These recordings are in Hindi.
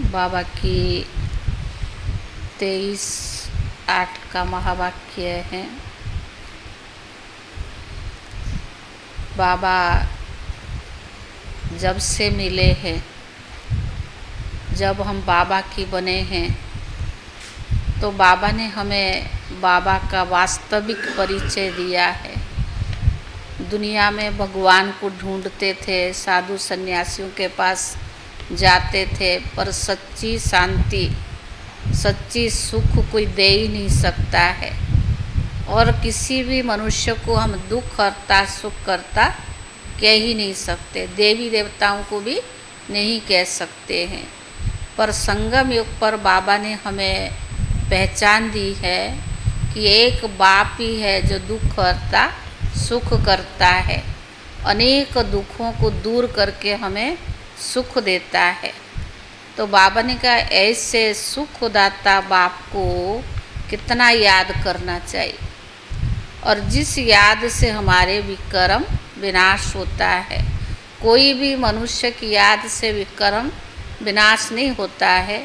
बाबा की 23/8 का महावाक्य है। बाबा जब से मिले हैं, जब हम बाबा की बने हैं, तो बाबा ने हमें बाबा का वास्तविक परिचय दिया है। दुनिया में भगवान को ढूंढते थे, साधु सन्यासियों के पास जाते थे, पर सच्ची शांति, सच्ची सुख कोई दे ही नहीं सकता है। और किसी भी मनुष्य को हम दुख करता सुख करता कह ही नहीं सकते, देवी देवताओं को भी नहीं कह सकते हैं। पर संगम युग पर बाबा ने हमें पहचान दी है कि एक बाप ही है जो दुख करता सुख करता है, अनेक दुखों को दूर करके हमें सुख देता है। तो बाबा ने कहा ऐसे सुखदाता बाप को कितना याद करना चाहिए, और जिस याद से हमारे विकर्म विनाश होता है। कोई भी मनुष्य की याद से विकर्म विनाश नहीं होता है।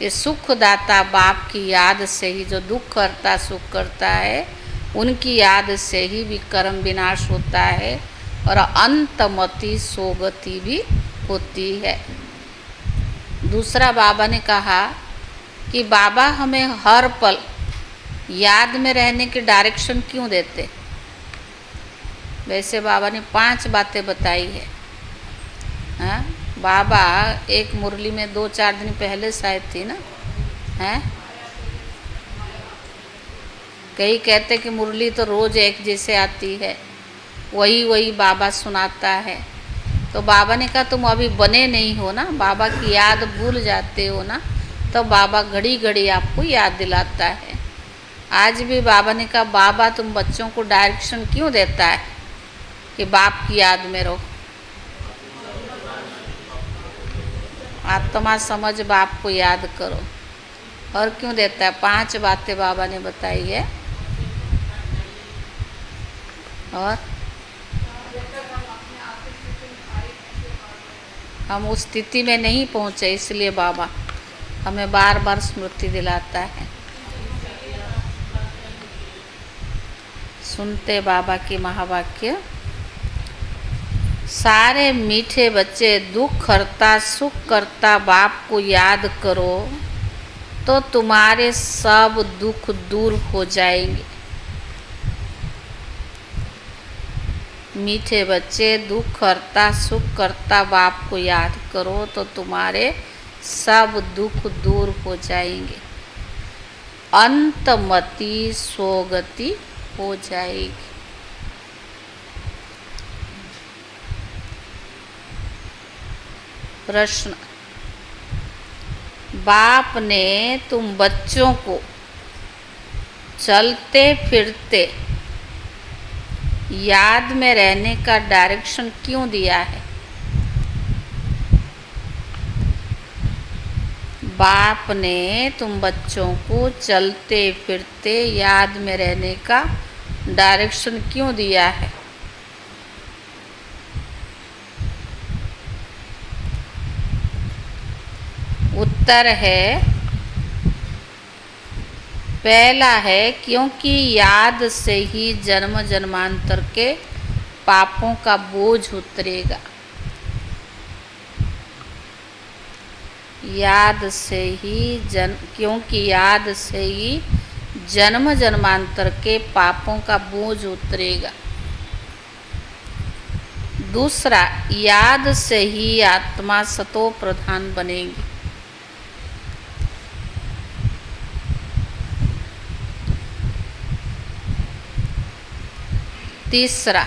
ये सुखदाता बाप की याद से ही, जो दुख करता सुख करता है, उनकी याद से ही विकर्म विनाश होता है और अंतमति सोगति भी होती है। दूसरा बाबा ने कहा कि बाबा हमें हर पल याद में रहने की डायरेक्शन क्यों देते। वैसे बाबा ने 5 बातें बताई है। हाँ, बाबा एक मुरली में 2-4 दिन पहले शायद थी ना, हैं? कई कहते कि मुरली तो रोज़ एक जैसे आती है, वही बाबा सुनाता है। तो बाबा ने कहा तुम अभी बने नहीं हो ना, बाबा की याद भूल जाते हो ना, तो बाबा घड़ी घड़ी आपको याद दिलाता है। आज भी बाबा ने कहा बाबा तुम बच्चों को डायरेक्शन क्यों देता है कि बाप की याद में रहो। आत्मा समझ बाप को याद करो। और क्यों देता है? 5 बातें बाबा ने बताई है। और हम उस स्थिति में नहीं पहुँचे, इसलिए बाबा हमें बार बार स्मृति दिलाता है। सुनते बाबा की महावाक्य। सारे मीठे बच्चे, दुख करता सुख करता बाप को याद करो तो तुम्हारे सब दुख दूर हो जाएंगे। मीठे बच्चे, दुख करता सुख करता बाप को याद करो तो तुम्हारे सब दुख दूर हो जाएंगे, अंतमति सोगति हो जाएगी। प्रश्न, बाप ने तुम बच्चों को चलते फिरते याद में रहने का डायरेक्शन क्यों दिया है? बाप ने तुम बच्चों को चलते फिरते याद में रहने का डायरेक्शन क्यों दिया है? उत्तर है, पहला है क्योंकि याद से ही जन्म जन्मांतर के पापों का बोझ उतरेगा। याद से ही क्योंकि याद से ही जन्म जन्मांतर के पापों का बोझ उतरेगा। दूसरा, याद से ही आत्मा सतो प्रधान बनेगी। तीसरा,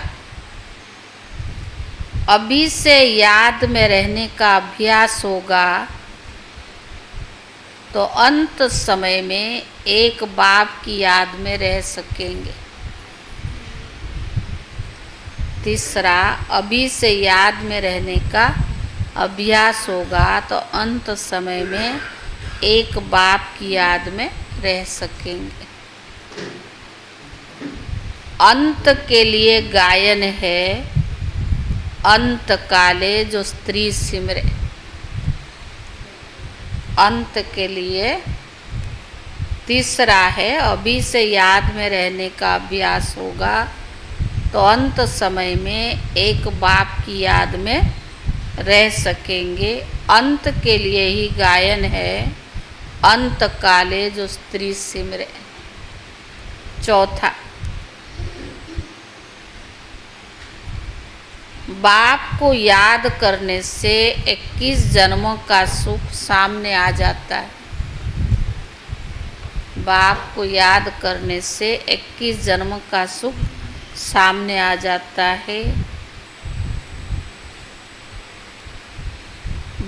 अभी से याद में रहने का अभ्यास होगा तो अंत समय में एक बाप की याद में रह सकेंगे। तीसरा, अभी से याद में रहने का अभ्यास होगा तो अंत समय में एक बाप की याद में रह सकेंगे। अंत के लिए गायन है, अंत काले जो स्त्री सिमरे। अंत के लिए। तीसरा है, अभी से याद में रहने का अभ्यास होगा तो अंत समय में एक बाप की याद में रह सकेंगे। अंत के लिए ही गायन है, अंत काले जो स्त्री सिमरे। चौथा, बाप को याद करने से 21 जन्मों का सुख सामने आ जाता है। बाप को याद करने से 21 जन्म का सुख सामने आ जाता है।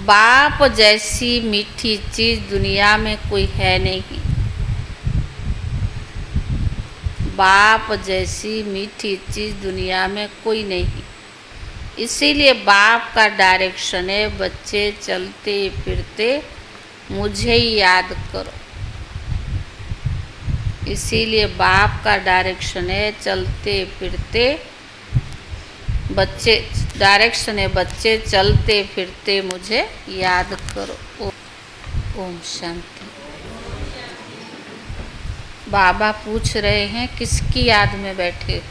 बाप जैसी मीठी चीज दुनिया में कोई है नहीं। बाप जैसी मीठी चीज दुनिया में कोई नहीं। इसीलिए बाप का डायरेक्शन है, बच्चे चलते फिरते मुझे ही याद करो। इसीलिए बाप का डायरेक्शन है, चलते फिरते बच्चे, डायरेक्शन है बच्चे चलते फिरते मुझे याद करो। ओम शांति। बाबा पूछ रहे हैं किसकी याद में बैठे।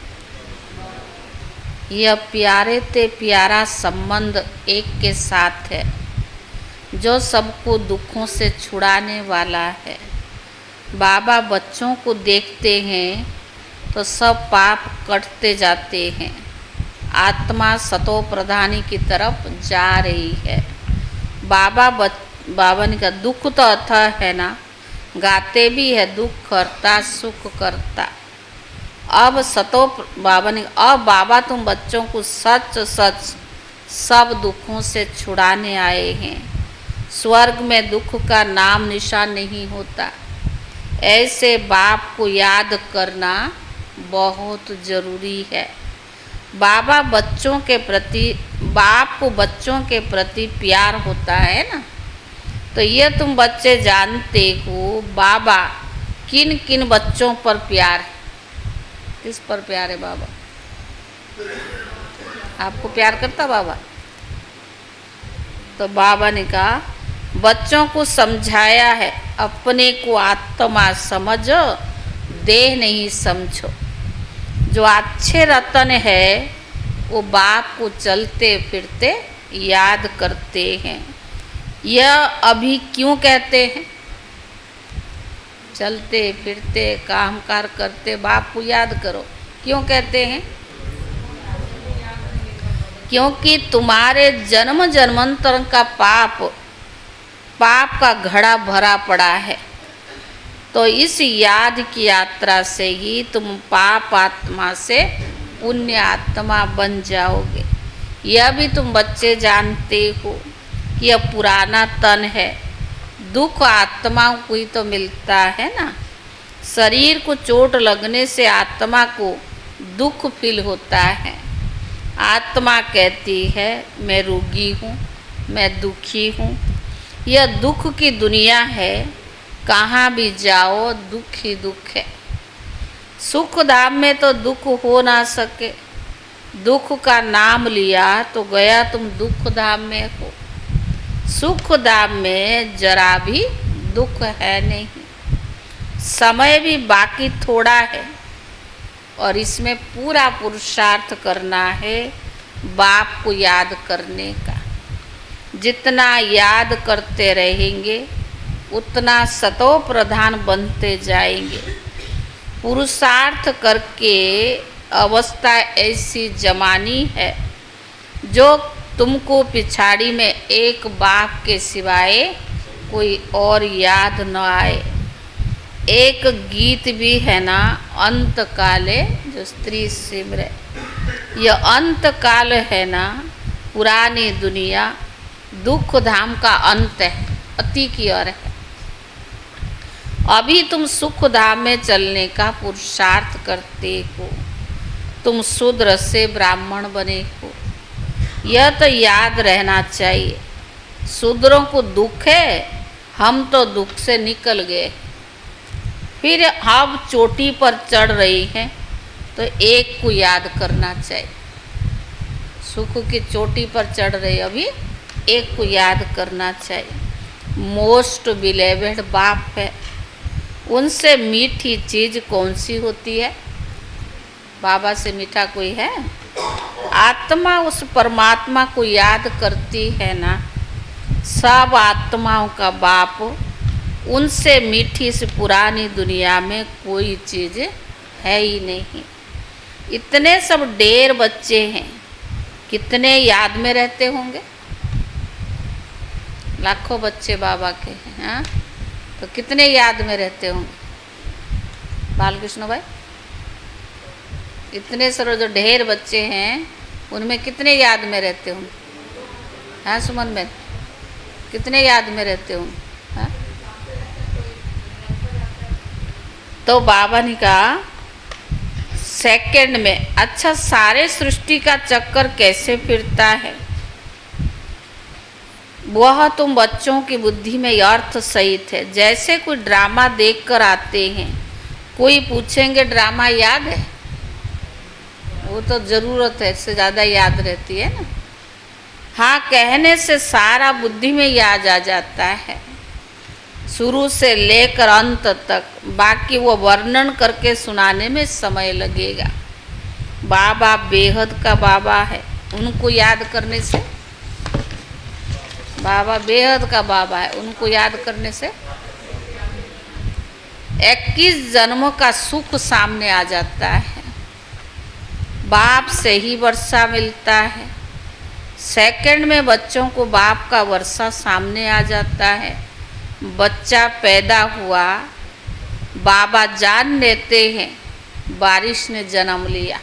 यह प्यारे ते प्यारा संबंध एक के साथ है जो सबको दुखों से छुड़ाने वाला है। बाबा बच्चों को देखते हैं तो सब पाप कटते जाते हैं। आत्मा सतो प्रधानी की तरफ जा रही है। बाबा ने कहा दुख तो अथाह है ना, गाते भी है दुख करता सुख करता। अब सतो बाबा ने, अब बाबा तुम बच्चों को सच सच सब दुखों से छुड़ाने आए हैं। स्वर्ग में दुख का नाम निशान नहीं होता। ऐसे बाप को याद करना बहुत ज़रूरी है। बाबा बच्चों के प्रति, बाप को बच्चों के प्रति प्यार होता है ना, तो ये तुम बच्चे जानते हो बाबा किन किन बच्चों पर प्यार है। किस पर प्यार है बाबा? आपको प्यार करता बाबा? तो बाबा ने कहा बच्चों को समझाया है, अपने को आत्मा समझो, देह नहीं समझो। जो अच्छे रतन है वो बाप को चलते फिरते याद करते हैं। यह अभी क्यों कहते हैं? चलते फिरते काम कार करते बाप को याद करो, क्यों कहते हैं? क्योंकि तुम्हारे जन्म जन्मांतर का पाप का घड़ा भरा पड़ा है। तो इस याद की यात्रा से ही तुम पाप आत्मा से पुण्य आत्मा बन जाओगे। यह भी तुम बच्चे जानते हो कि यह पुराना तन है। दुख आत्माओं को ही तो मिलता है ना। शरीर को चोट लगने से आत्मा को दुख फील होता है। आत्मा कहती है मैं रोगी हूँ, मैं दुखी हूँ। यह दुख की दुनिया है, कहाँ भी जाओ दुख ही दुख है। सुख धाम में तो दुख हो ना सके। दुख का नाम लिया तो गया तुम दुख धाम में हो। सुख धाम में जरा भी दुख है नहीं। समय भी बाकी थोड़ा है और इसमें पूरा पुरुषार्थ करना है बाप को याद करने का। जितना याद करते रहेंगे उतना सतो प्रधान बनते जाएंगे। पुरुषार्थ करके अवस्था ऐसी जमानी है जो तुमको पिछाड़ी में एक बाप के सिवाय कोई और याद न आए। एक गीत भी है ना, अंत काले जो स्त्री सिमरे। यह अंत काल है ना, पुरानी दुनिया दुख धाम का अंत है, अति की ओर है। अभी तुम सुख धाम में चलने का पुरुषार्थ करते हो। तुम शूद्र से ब्राह्मण बने हो, यह तो याद रहना चाहिए। शूद्रों को दुख है, हम तो दुख से निकल गए। फिर हम चोटी पर चढ़ रही हैं तो एक को याद करना चाहिए। सुख की चोटी पर चढ़ रहे अभी एक को याद करना चाहिए। मोस्ट बिलेवेड बाप है। उनसे मीठी चीज़ कौन सी होती है? बाबा से मीठा कोई है? आत्मा उस परमात्मा को याद करती है ना, सब आत्माओं का बाप। उनसे मीठी इस पुरानी दुनिया में कोई चीज़ है ही नहीं। इतने सब ढेर बच्चे हैं, कितने याद में रहते होंगे? लाखों बच्चे बाबा के हैं, हाँ? तो कितने याद में रहते होंगे बालकृष्ण भाई? इतने सारे जो ढेर बच्चे हैं उनमें कितने याद में रहते होंगे? हाँ सुमन में कितने याद में रहते होंगे? हाँ? तो बाबा ने कहा सेकंड में, अच्छा सारे सृष्टि का चक्कर कैसे फिरता है वह तुम बच्चों की बुद्धि में अर्थ सहित है। जैसे कोई ड्रामा देख कर आते हैं, कोई पूछेंगे ड्रामा याद है? वो तो ज़रूरत है, इससे ज़्यादा याद रहती है ना। हाँ कहने से सारा बुद्धि में याद आ जाता है, शुरू से लेकर अंत तक। बाकी वो वर्णन करके सुनाने में समय लगेगा। बाबा बेहद का बाबा है, उनको याद करने से, बाबा बेहद का बाबा है, उनको याद करने से 21 जन्मों का सुख सामने आ जाता है। बाप से ही वर्षा मिलता है। सेकंड में बच्चों को बाप का वर्षा सामने आ जाता है। बच्चा पैदा हुआ, बाबा जान लेते हैं बारिश ने जन्म लिया,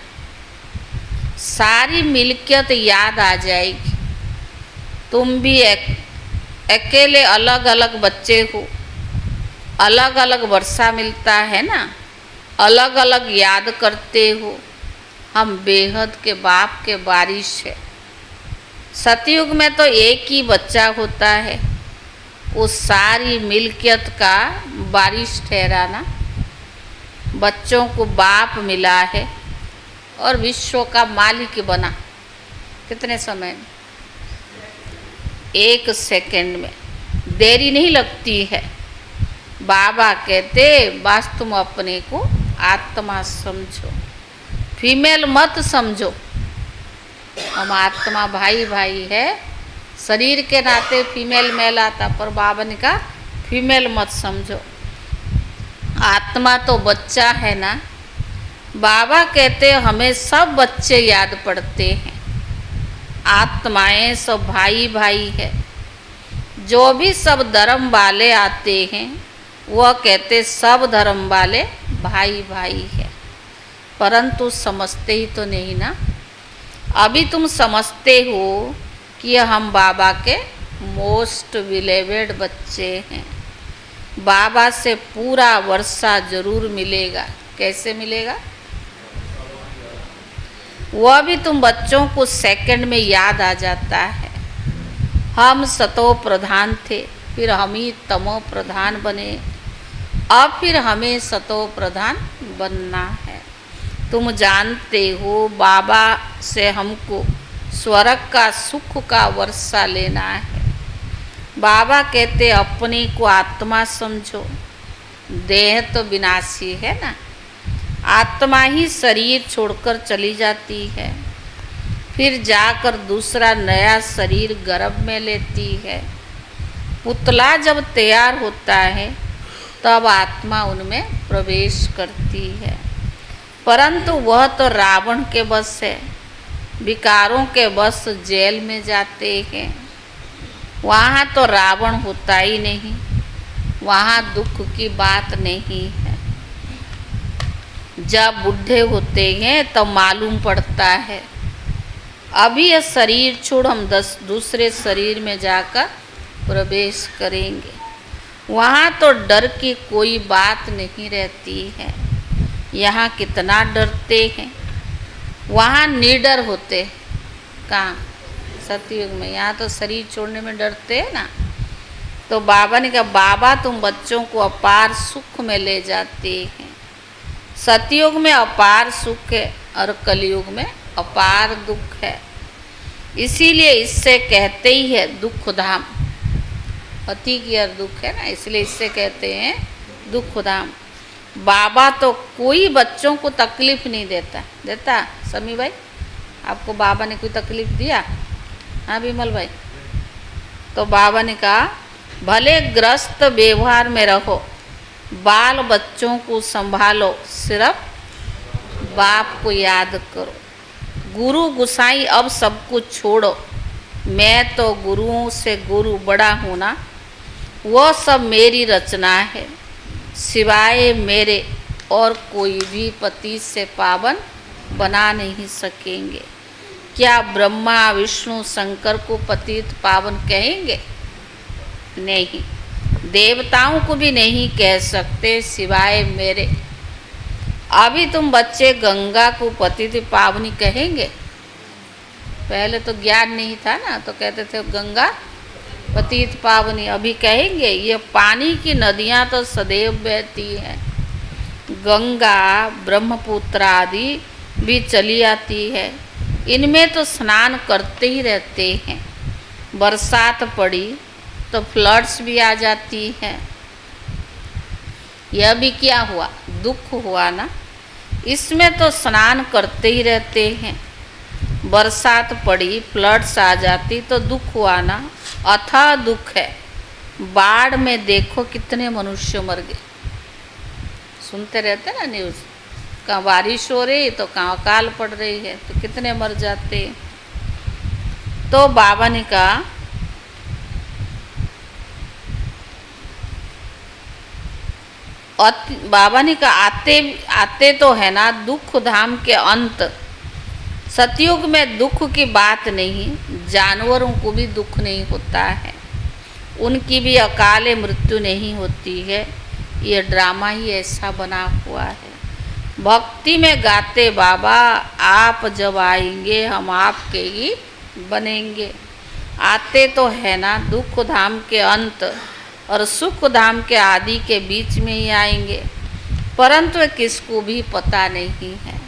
सारी मिल्कियत याद आ जाएगी। तुम भी अकेले अलग अलग बच्चे हो, अलग अलग वर्षा मिलता है ना, अलग अलग याद करते हो। हम बेहद के बाप के बारिश है। सतयुग में तो एक ही बच्चा होता है, वो सारी मिल्कियत का बारिश ठहराना। बच्चों को बाप मिला है और विश्व का मालिक बना। कितने समय में? 1 सेकंड में, देरी नहीं लगती है। बाबा कहते बस तुम अपने को आत्मा समझो, फीमेल मत समझो। हम आत्मा भाई भाई है, शरीर के नाते फीमेल मेल आता, पर बाबा ने कहा फीमेल मत समझो। आत्मा तो बच्चा है ना। बाबा कहते हमें सब बच्चे याद पड़ते हैं। आत्माएं सब भाई भाई है। जो भी सब धर्म वाले आते हैं वह कहते सब धर्म वाले भाई भाई है, परंतु समझते ही तो नहीं ना। अभी तुम समझते हो कि हम बाबा के मोस्ट बिलेवेड बच्चे हैं। बाबा से पूरा वर्षा जरूर मिलेगा। कैसे मिलेगा? वह भी तुम बच्चों को सेकंड में याद आ जाता है। हम सतो प्रधान थे, फिर हम ही तमो प्रधान बने, अब फिर हमें सतो प्रधान बनना है। तुम जानते हो बाबा से हमको स्वर्ग का सुख का वर्षा लेना है। बाबा कहते अपने को आत्मा समझो। देह तो विनाशी है ना, आत्मा ही शरीर छोड़कर चली जाती है, फिर जाकर दूसरा नया शरीर गर्भ में लेती है। पुतला जब तैयार होता है तब आत्मा उनमें प्रवेश करती है, परंतु वह तो रावण के बस है। विकारों के बस जेल में जाते हैं। वहाँ तो रावण होता ही नहीं, वहाँ दुख की बात नहीं है। जब बुढ़े होते हैं तब तो मालूम पड़ता है अभी यह शरीर छोड़ हम दूसरे शरीर में जाकर प्रवेश करेंगे। वहाँ तो डर की कोई बात नहीं रहती है। यहाँ कितना डरते हैं, वहाँ निडर होते। कहाँ? सतयुग में। यहाँ तो शरीर छोड़ने में डरते हैं ना। तो बाबा ने कहा बाबा तुम बच्चों को अपार सुख में ले जाते हैं। सतयुग में अपार सुख है और कलयुग में अपार दुख है। इसीलिए इससे कहते ही है दुख धाम। अति की और दुख है ना, इसलिए इससे कहते हैं दुख धाम। बाबा तो कोई बच्चों को तकलीफ नहीं देता समी भाई, आपको बाबा ने कोई तकलीफ दिया? हाँ विमल भाई। तो बाबा ने कहा भले ग्रस्त व्यवहार में रहो, बाल बच्चों को संभालो, सिर्फ बाप को याद करो। गुरु गुसाई अब सब कुछ छोड़ो, मैं तो गुरुओं से गुरु बड़ा हूँ ना, वह सब मेरी रचना है, सिवाय मेरे और कोई भी पति से पावन बना नहीं सकेंगे। क्या ब्रह्मा विष्णु शंकर को पतित पावन कहेंगे? नहीं, देवताओं को भी नहीं कह सकते सिवाय मेरे। अभी तुम बच्चे गंगा को पतित पावनी कहेंगे? पहले तो ज्ञान नहीं था ना, तो कहते थे गंगा पतित पावनी। अभी कहेंगे? ये पानी की नदियाँ तो सदैव बहती हैं, गंगा ब्रह्मपुत्र आदि भी चली आती है, इनमें तो स्नान करते ही रहते हैं। बरसात पड़ी तो फ्लड्स भी आ जाती हैं। यह भी क्या हुआ? दुख हुआ ना, इसमें तो स्नान करते ही रहते हैं। बरसात पड़ी फ्लड्स आ जाती तो दुख हुआ ना, अथाह दुख है। बाढ़ में देखो कितने मनुष्य मर गए, सुनते रहते ना न्यूज़, कहाँ बारिश हो रही तो कहाँ अकाल पड़ रही है, तो कितने मर जाते। तो बाबा ने कहा आते आते तो है ना दुख धाम के अंत। सतयुग में दुख की बात नहीं, जानवरों को भी दुख नहीं होता है, उनकी भी अकाले मृत्यु नहीं होती है। ये ड्रामा ही ऐसा बना हुआ है। भक्ति में गाते बाबा आप जब आएंगे हम आपके ही बनेंगे। आते तो है ना दुख धाम के अंत और सुख धाम के आदि के बीच में ही आएंगे, परंतु किसको भी पता नहीं है।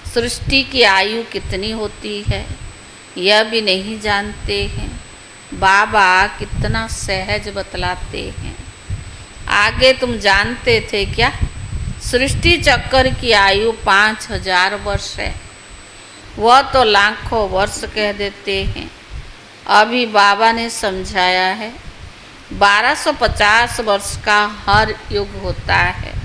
सृष्टि की आयु कितनी होती है यह भी नहीं जानते हैं। बाबा कितना सहज बतलाते हैं। आगे तुम जानते थे क्या? सृष्टि चक्कर की आयु 5000 वर्ष है, वह तो लाखों वर्ष कह देते हैं। अभी बाबा ने समझाया है 1250 वर्ष का हर युग होता है।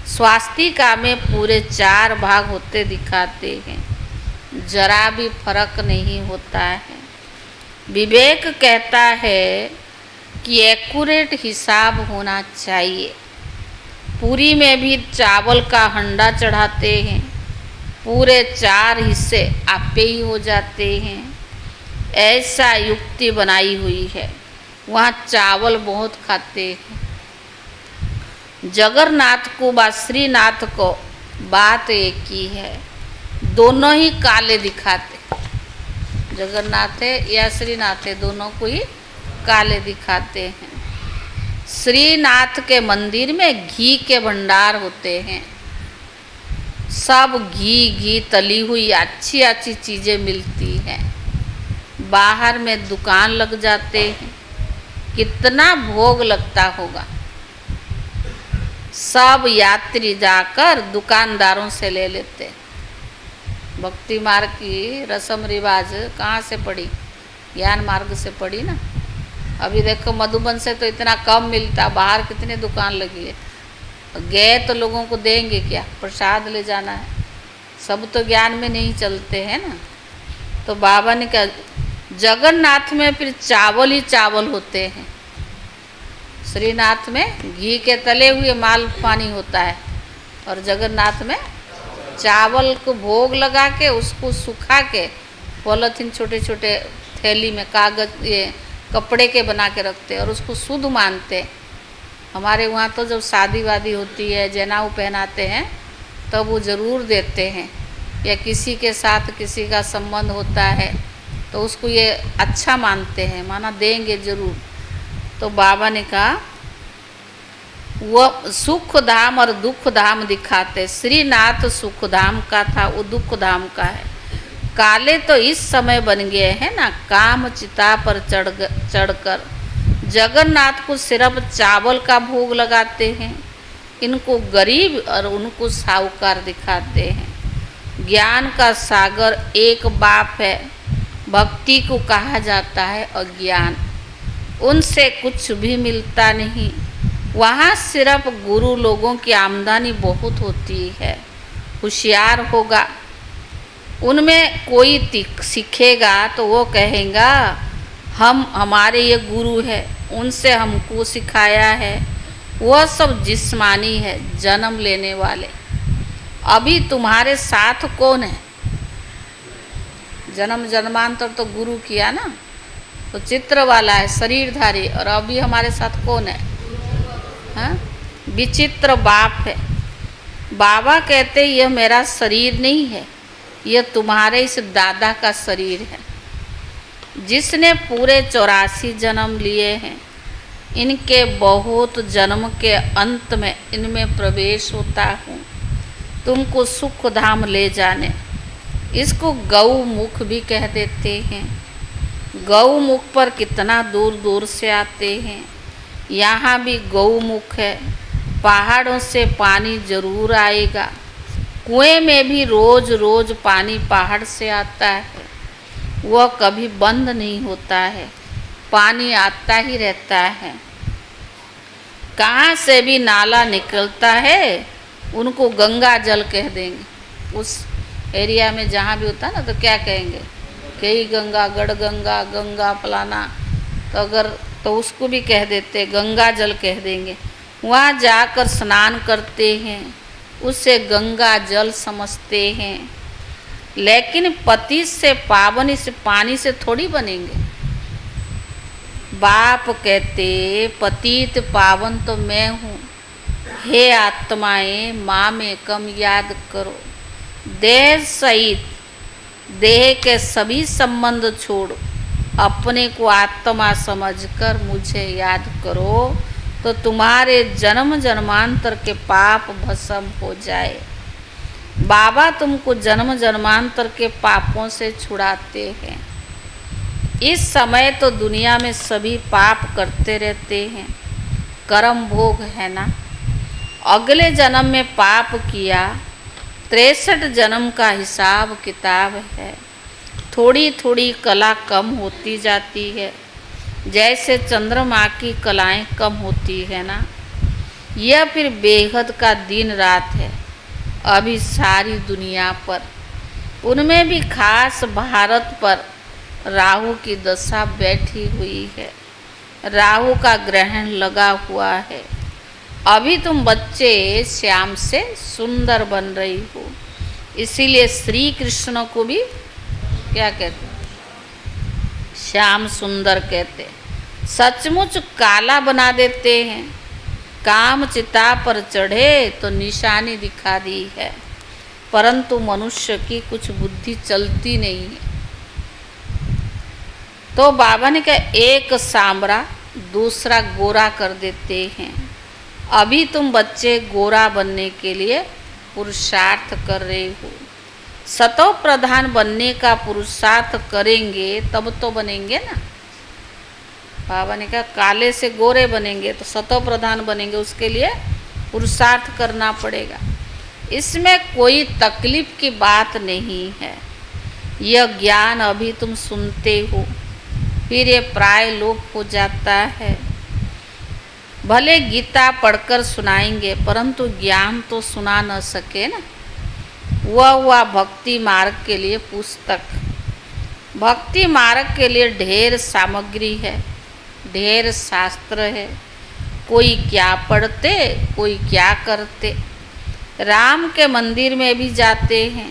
स्वास्तिका में पूरे 4 भाग होते दिखाते हैं, जरा भी फर्क नहीं होता है। विवेक कहता है कि एक्यूरेट हिसाब होना चाहिए। पूरी में भी चावल का हंडा चढ़ाते हैं, पूरे 4 हिस्से आपे ही हो जाते हैं। ऐसा युक्ति बनाई हुई है, वहाँ चावल बहुत खाते हैं। जगन्नाथ को व श्रीनाथ को बात एक ही है, दोनों ही काले दिखाते। जगन्नाथ है या श्रीनाथ है, दोनों को ही काले दिखाते हैं। श्रीनाथ के मंदिर में घी के भंडार होते हैं, सब घी तली हुई अच्छी अच्छी चीज़ें मिलती हैं। बाहर में दुकान लग जाते हैं, कितना भोग लगता होगा। सब यात्री जाकर दुकानदारों से ले लेते। भक्ति मार्ग की रस्म रिवाज कहाँ से पड़ी? ज्ञान मार्ग से पड़ी ना। अभी देखो मधुबन से तो इतना कम मिलता, बाहर कितने दुकान लगी है। गए तो लोगों को देंगे क्या? प्रसाद ले जाना है। सब तो ज्ञान में नहीं चलते हैं ना। तो बाबा ने कहा जगन्नाथ में फिर चावल ही चावल होते हैं, श्रीनाथ में घी के तले हुए माल पानी होता है, और जगन्नाथ में चावल को भोग लगा के उसको सुखा के पॉलीथीन छोटे छोटे थैली में कागज ये कपड़े के बना के रखते और उसको शुद्ध मानते। हमारे वहाँ तो जब शादी वादी होती है, जनेऊ पहनाते हैं, तब वो ज़रूर देते हैं, या किसी के साथ किसी का संबंध होता है तो उसको ये अच्छा मानते हैं, माना देंगे ज़रूर। तो बाबा ने कहा वह सुख धाम और दुख धाम दिखाते। श्रीनाथ सुख धाम का था, वो दुख धाम का है। काले तो इस समय बन गए हैं ना, काम चिता पर चढ़कर जगन्नाथ को सिर्फ चावल का भोग लगाते हैं, इनको गरीब और उनको साहूकार दिखाते हैं। ज्ञान का सागर एक बाप है, भक्ति को कहा जाता है अज्ञान। उनसे कुछ भी मिलता नहीं। वहाँ सिर्फ गुरु लोगों की आमदनी बहुत होती है। होशियार होगा, उनमें कोई सीखेगा तो वो कहेगा हमारे ये गुरु है, उनसे हमको सिखाया है। वह सब जिस्मानी है, जन्म लेने वाले। अभी तुम्हारे साथ कौन है? जन्म जन्मांतर तो गुरु किया ना, तो चित्र वाला है, शरीरधारी। और अभी हमारे साथ कौन है? हाँ, विचित्र बाप है। बाबा कहते यह मेरा शरीर नहीं है, यह तुम्हारे इस दादा का शरीर है, जिसने पूरे 84 जन्म लिए हैं। इनके बहुत जन्म के अंत में इनमें प्रवेश होता हूँ, तुमको सुख धाम ले जाने। इसको गौमुख भी कह देते हैं। गौमुख पर कितना दूर दूर से आते हैं। यहाँ भी गौमुख है। पहाड़ों से पानी जरूर आएगा। कुएं में भी रोज रोज पानी पहाड़ से आता है, वह कभी बंद नहीं होता है, पानी आता ही रहता है। कहाँ से भी नाला निकलता है, उनको गंगा जल कह देंगे। उस एरिया में जहाँ भी होता है ना, तो क्या कहेंगे? कई गंगा, गढ़गंगा, गंगा फलाना, तो उसको भी कह देते, गंगा जल कह देंगे। वहाँ जाकर स्नान करते हैं, उसे गंगा जल समझते हैं। लेकिन पति से पावन इस पानी से थोड़ी बनेंगे। बाप कहते पतित पावन तो मैं हूँ, हे आत्माएं माँ में कम याद करो। देह सहित देह के सभी संबंध छोड़ अपने को आत्मा समझकर मुझे याद करो, तो तुम्हारे जन्म जन्मांतर के पाप भस्म हो जाए। बाबा तुमको जन्म जन्मांतर के पापों से छुड़ाते हैं। इस समय तो दुनिया में सभी पाप करते रहते हैं, कर्म भोग है ना। अगले जन्म में पाप किया, 63 जन्म का हिसाब किताब है। थोड़ी थोड़ी कला कम होती जाती है, जैसे चंद्रमा की कलाएं कम होती है ना। यह फिर बेहद का दिन रात है अभी सारी दुनिया पर। उनमें भी खास भारत पर राहु की दशा बैठी हुई है, राहु का ग्रहण लगा हुआ है। अभी तुम बच्चे श्याम से सुंदर बन रही हो, इसीलिए श्री कृष्ण को भी क्या कहते? श्याम सुंदर कहते। सचमुच काला बना देते हैं। काम चिता पर चढ़े तो निशानी दिखा दी है, परंतु मनुष्य की कुछ बुद्धि चलती नहीं है। तो बाबा ने कहा एक सांवरा दूसरा गोरा कर देते हैं। अभी तुम बच्चे गोरा बनने के लिए पुरुषार्थ कर रहे हो। सतो प्रधान बनने का पुरुषार्थ करेंगे तब तो बनेंगे ना। बाबा ने कहा काले से गोरे बनेंगे तो सतो प्रधान बनेंगे, उसके लिए पुरुषार्थ करना पड़ेगा। इसमें कोई तकलीफ की बात नहीं है। यह ज्ञान अभी तुम सुनते हो, फिर ये प्राय लोप हो जाता है। भले गीता पढ़कर सुनाएंगे, परंतु ज्ञान तो सुना न सके ना। वह भक्ति मार्ग के लिए पुस्तक, भक्ति मार्ग के लिए ढेर सामग्री है, ढेर शास्त्र है। कोई क्या पढ़ते, कोई क्या करते। राम के मंदिर में भी जाते हैं,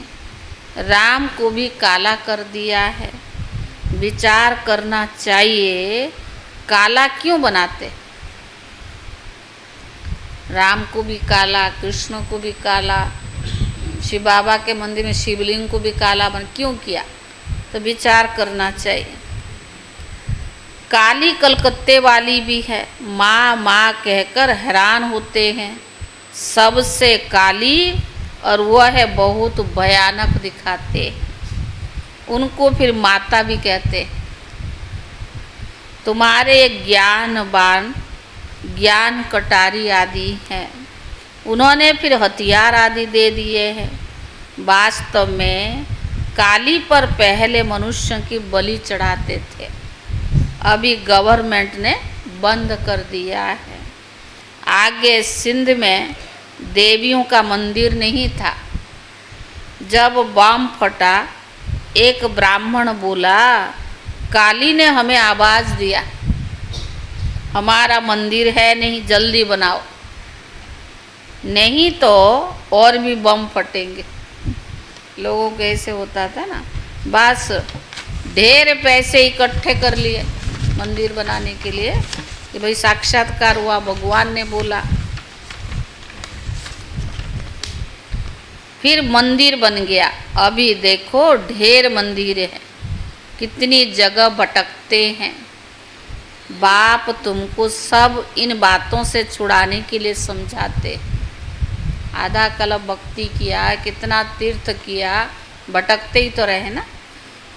राम को भी काला कर दिया है। विचार करना चाहिए, काला क्यों बनाते? राम को भी काला, कृष्ण को भी काला, शिव बाबा के मंदिर में शिवलिंग को भी काला क्यों किया? तो विचार करना चाहिए। काली कलकत्ते वाली भी है, माँ माँ कहकर हैरान होते हैं। सबसे काली और वह है बहुत भयानक दिखाते हैं। उनको फिर माता भी कहते। तुम्हारे ज्ञानवान ज्ञान कटारी आदि हैं, उन्होंने फिर हथियार आदि दे दिए हैं। वास्तव में काली पर पहले मनुष्य की बलि चढ़ाते थे, अभी गवर्नमेंट ने बंद कर दिया है। आगे सिंध में देवियों का मंदिर नहीं था। जब बम फटा, एक ब्राह्मण बोला, काली ने हमें आवाज़ दिया, हमारा मंदिर है नहीं, जल्दी बनाओ, नहीं तो और भी बम फटेंगे। लोगों को ऐसे होता था ना, बस ढेर पैसे इकट्ठे कर लिए मंदिर बनाने के लिए कि भाई साक्षात्कार हुआ, भगवान ने बोला। फिर मंदिर बन गया। अभी देखो ढेर मंदिर है, कितनी जगह भटकते हैं। बाप तुमको सब इन बातों से छुड़ाने के लिए समझाते। आधा कल्प भक्ति किया, कितना तीर्थ किया, भटकते ही तो रहे ना।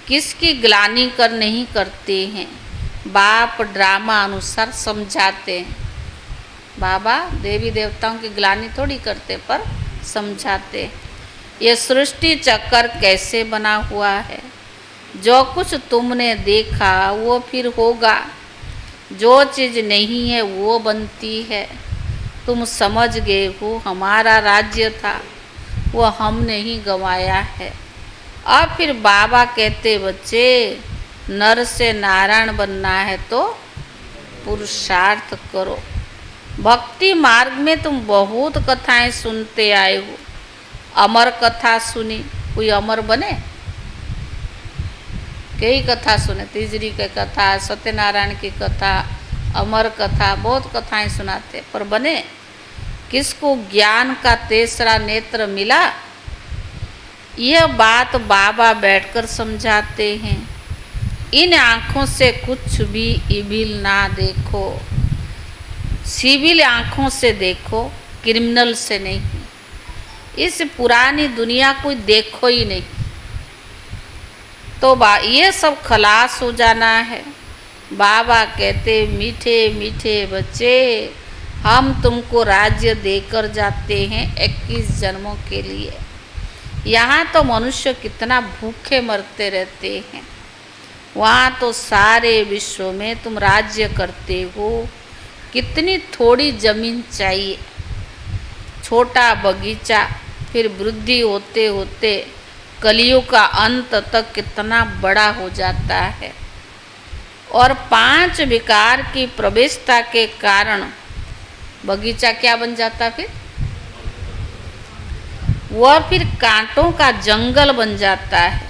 किसकी ग्लानि कर नहीं करते हैं, बाप ड्रामा अनुसार समझाते हैं। बाबा देवी देवताओं की ग्लानि थोड़ी करते, पर समझाते। ये सृष्टि चक्कर कैसे बना हुआ है, जो कुछ तुमने देखा वो फिर होगा, जो चीज़ नहीं है वो बनती है। तुम समझ गए हो हमारा राज्य था, वो हमने ही गंवाया है। अब फिर बाबा कहते, बच्चे नर से नारायण बनना है तो पुरुषार्थ करो। भक्ति मार्ग में तुम बहुत कथाएं सुनते आए हो। अमर कथा सुनी, कोई अमर बने? कई कथा सुने, तीजरी की कथा, सत्यनारायण की कथा, अमर कथा, बहुत कथाएं सुनाते, पर बने? किसको ज्ञान का तीसरा नेत्र मिला? यह बात बाबा बैठकर समझाते हैं। इन आँखों से कुछ भी इविल ना देखो, सिविल आँखों से देखो, क्रिमिनल से नहीं। इस पुरानी दुनिया कोई देखो ही नहीं, तो ये सब खलास हो जाना है। बाबा कहते, मीठे मीठे बच्चे, हम तुमको राज्य देकर जाते हैं 21 जन्मों के लिए। यहाँ तो मनुष्य कितना भूखे मरते रहते हैं, वहाँ तो सारे विश्व में तुम राज्य करते हो। कितनी थोड़ी जमीन चाहिए, छोटा बगीचा, फिर वृद्धि होते होते कलियुग का अंत तक कितना बड़ा हो जाता है। और 5 विकार की प्रवेशता के कारण बगीचा क्या बन जाता, फिर वह फिर कांटों का जंगल बन जाता है।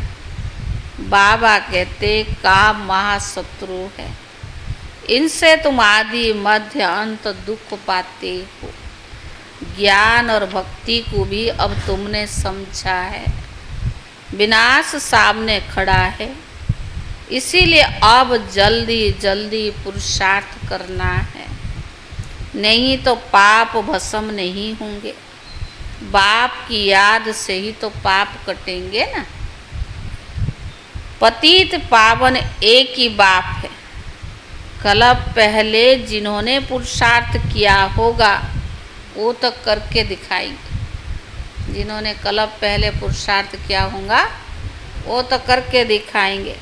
बाबा कहते, काम महाशत्रु है, इनसे तुम आदि मध्य अंत दुख पाते हो। ज्ञान और भक्ति को भी अब तुमने समझा है, विनाश सामने खड़ा है, इसीलिए अब जल्दी जल्दी पुरुषार्थ करना है, नहीं तो पाप भस्म नहीं होंगे। बाप की याद से ही तो पाप कटेंगे ना। पतित पावन एक ही बाप है। कल्प पहले जिन्होंने पुरुषार्थ किया होगा वो तो करके दिखाएंगे। जिन्होंने कल्प पहले पुरुषार्थ किया होगा वो तो करके दिखाएंगे।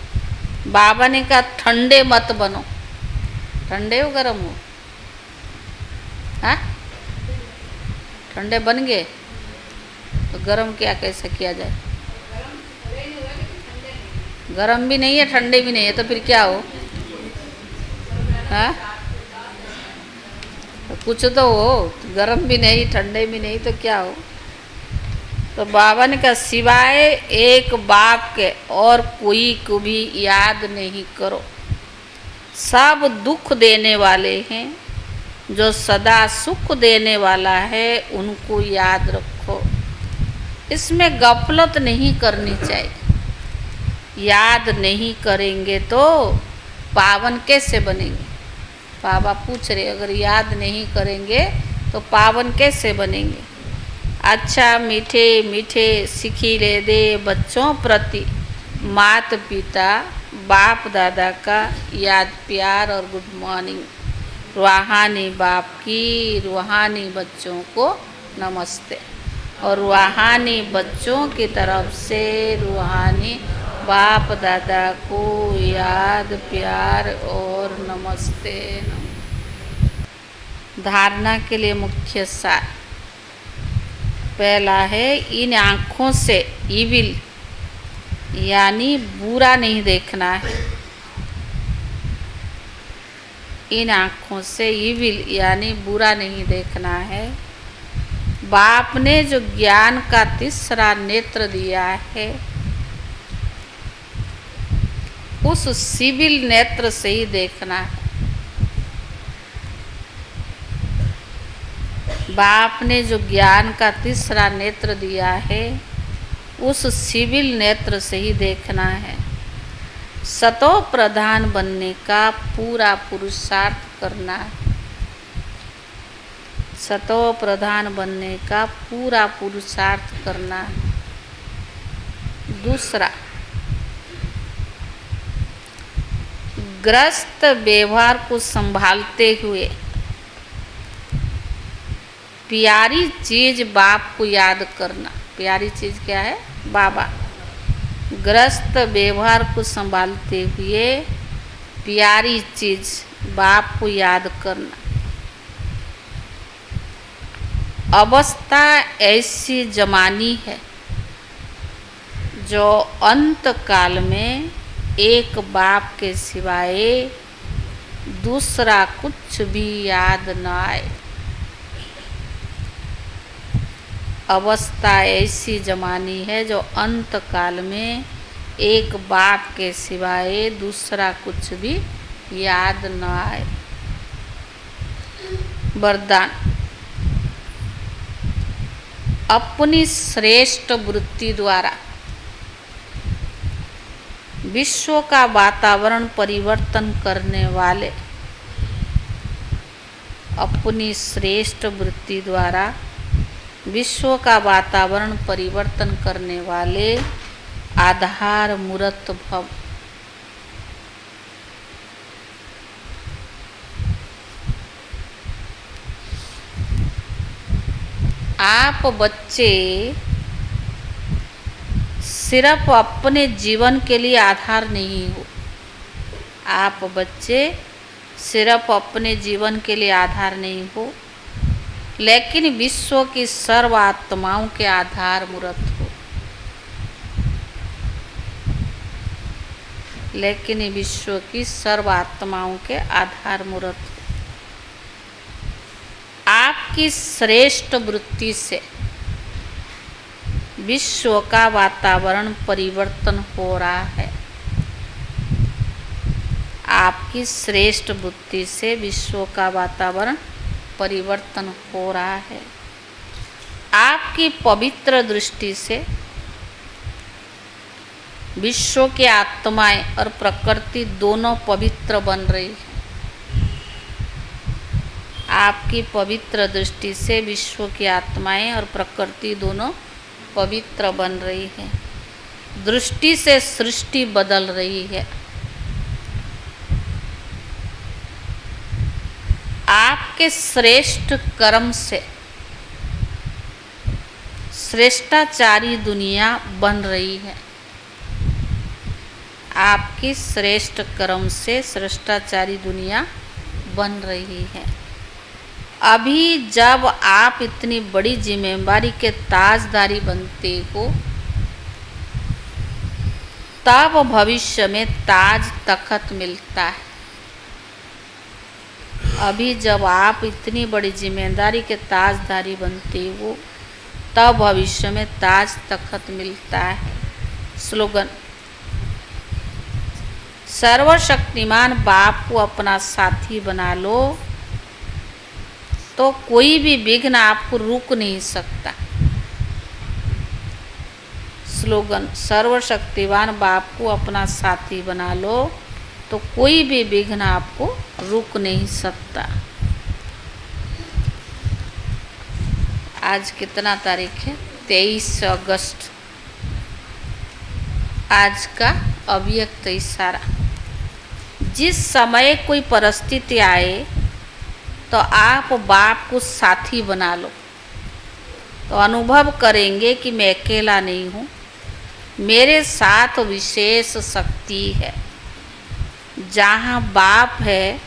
बाबा ने कहा, ठंडे मत बनो। ठंडे हो गरम हो? हाँ, ठंडे बन गए तो गरम क्या कैसे किया जाए? गरम भी नहीं है, ठंडे भी नहीं है, तो फिर क्या हो? हाँ, तो कुछ तो हो। गरम भी नहीं, ठंडे भी नहीं, तो क्या हो? तो बाबा ने कहा, सिवाय एक बाप के और कोई को भी याद नहीं करो। सब दुख देने वाले हैं, जो सदा सुख देने वाला है उनको याद रखो। इसमें गफलत नहीं करनी चाहिए। याद नहीं करेंगे तो पावन कैसे बनेंगे? बाबा पूछ रहे, अगर याद नहीं करेंगे तो पावन कैसे बनेंगे? अच्छा मीठे मीठे सिखिले दे बच्चों प्रति मात पिता बाप दादा का याद प्यार और गुड मॉर्निंग। रूहानी बाप की रूहानी बच्चों को नमस्ते, और रूहानी बच्चों की तरफ से रूहानी बाप दादा को याद प्यार और नमस्ते। धारणा के लिए मुख्य सार। पहला है, इन आँखों से इविल यानी बुरा नहीं देखना है। इन आँखों से इविल यानी बुरा नहीं देखना है। बाप ने जो ज्ञान का तीसरा नेत्र दिया है, उस सिविल नेत्र से ही देखना है। बाप ने जो ज्ञान का तीसरा नेत्र दिया है, उस सिविल नेत्र से ही देखना है। सतो प्रधान बनने का पूरा पुरुषार्थ करना है। सतो प्रधान बनने का पूरा पुरुषार्थ करना है। दूसरा, ग्रस्त व्यवहार को संभालते हुए प्यारी चीज बाप को याद करना। प्यारी चीज क्या है? बाबा। ग्रस्त व्यवहार को संभालते हुए प्यारी चीज बाप को याद करना। अवस्था ऐसी जमानी है जो अंत काल में एक बाप के सिवाय दूसरा कुछ भी याद न आए। अवस्था ऐसी जमानी है जो अंत काल में एक बाप के सिवाय दूसरा कुछ भी याद न आए। वरदान। अपनी श्रेष्ठ वृत्ति द्वारा विश्व का वातावरण परिवर्तन करने वाले, अपनी श्रेष्ठ वृत्ति द्वारा विश्व का वातावरण परिवर्तन करने वाले आधार मूर्त भव। आप बच्चे सिर्फ अपने जीवन के लिए आधार नहीं हो। आप बच्चे सिर्फ अपने जीवन के लिए आधार नहीं हो, लेकिन विश्व की सर्व आत्माओं के आधार मूर्त हो। लेकिन विश्व की सर्व आत्माओं के आधार मूर्त हो। आपकी श्रेष्ठ वृत्ति से विश्व का वातावरण परिवर्तन हो रहा है। आपकी श्रेष्ठ बुद्धि से विश्व का वातावरण परिवर्तन हो रहा है। आपकी पवित्र दृष्टि से विश्व की आत्माएं और प्रकृति दोनों पवित्र बन रही है। आपकी पवित्र दृष्टि से विश्व की आत्माएं और प्रकृति दोनों पवित्र बन रही है। दृष्टि से सृष्टि बदल रही है। आपके श्रेष्ठ कर्म से श्रेष्ठाचारी दुनिया बन रही है। आपकी श्रेष्ठ कर्म से श्रेष्ठाचारी दुनिया बन रही है। अभी जब आप इतनी बड़ी जिम्मेदारी के ताजदारी बनते हो, तब भविष्य में ताज तख्त मिलता है। अभी जब आप इतनी बड़ी जिम्मेदारी के ताजदारी बनते हो, तब भविष्य में ताज तख्त मिलता है। स्लोगन। सर्वशक्तिमान बाप को अपना साथी बना लो तो कोई भी विघ्न आपको रोक नहीं सकता। स्लोगन। सर्वशक्तिमान बाप को अपना साथी बना लो तो कोई भी विघ्न आपको रोक नहीं सकता। आज कितना तारीख है? 23 अगस्त। आज का अव्यक्त इशारा। जिस समय कोई परिस्थिति आए तो आप बाप को साथी बना लो, तो अनुभव करेंगे कि मैं अकेला नहीं हूँ, मेरे साथ विशेष शक्ति है। जहाँ बाप है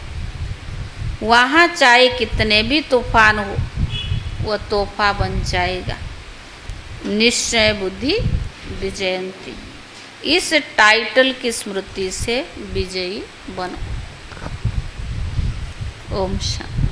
वहाँ चाहे कितने भी तूफान हो वह तोहफा बन जाएगा। निश्चय बुद्धि विजयंती, इस टाइटल की स्मृति से विजयी बनो। ओम शांति।